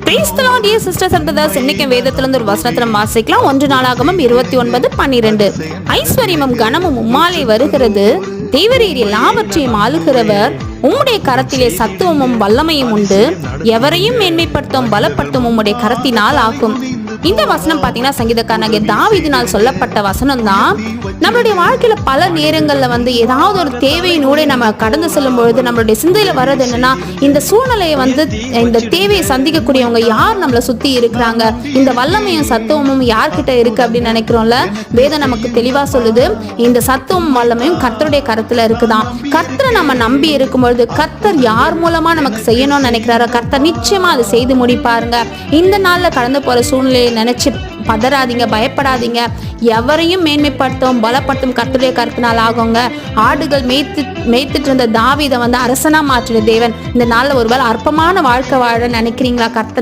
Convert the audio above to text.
Praise the Lord, dear sisters and brothers. இன்னைக்கு வேதத்திலிருந்து ஒரு வசனத்தை வாசிக்கலாம். 1 நாளாகமம் 29:12. ஐஸ்வர்யமும் கனமும் உம்மாலே வருகிறது, தேவரீர் எல்லாவற்றையும் ஆளுகிறவர், உம்முடைய கரத்திலே சத்துவமும் வல்லமையும் உண்டு, எவரையும் மேன்மைப்படுத்தும் பலப்படுத்தும் உம்முடைய கரத்தினால் ஆகும். இந்த வசனம் பாத்தீங்கன்னா சங்கீதக்காரனாகிய தாவீதினால் சொல்லப்பட்ட வசனம் தான். நம்மளுடைய வாழ்க்கையில பல நேரங்கள்ல ஏதாவது ஒரு தேவையினூட நம்ம கடந்து செல்லும் பொழுது நம்மளுடைய சிந்தையில வர்றது என்னன்னா, இந்த சூழ்நிலையை இந்த தேவையை சந்திக்கக்கூடியவங்க யார் நம்மளை சுத்தி இருக்கிறாங்க, இந்த வல்லமையும் சத்துவமும் யார்கிட்ட இருக்கு அப்படின்னு நினைக்கிறோம்ல. வேதம் நமக்கு தெளிவா சொல்லுது, இந்த சத்துவமும் வல்லமையும் கர்த்தருடைய கருத்துல இருக்குதான். கர்த்தரை நம்ம நம்பி இருக்கும் பொழுது கர்த்தர் யார் மூலமா நமக்கு செய்யணும்னு நினைக்கிறாரோ கர்த்தர் நிச்சயமா அதை செய்து முடிப்பாருங்க. இந்த நாள்ல கடந்து போற சூழ்நிலையை நினைச்சு பதறாதீங்க, பயப்படாதீங்க. எவரையும் மேன்மைப்படுத்தும் பலப்படுத்தும் கர்த்தருடைய கருத்தினால் ஆகுங்க. ஆடுகள் மேய்த்துட்டு இருந்த தாவீதை அரசனா மாற்றின தேவன் இந்த நாள்ல ஒருவேளை அற்பமான வாழ்க்கை வாழ நினைக்கிறீங்களா? கர்த்தர்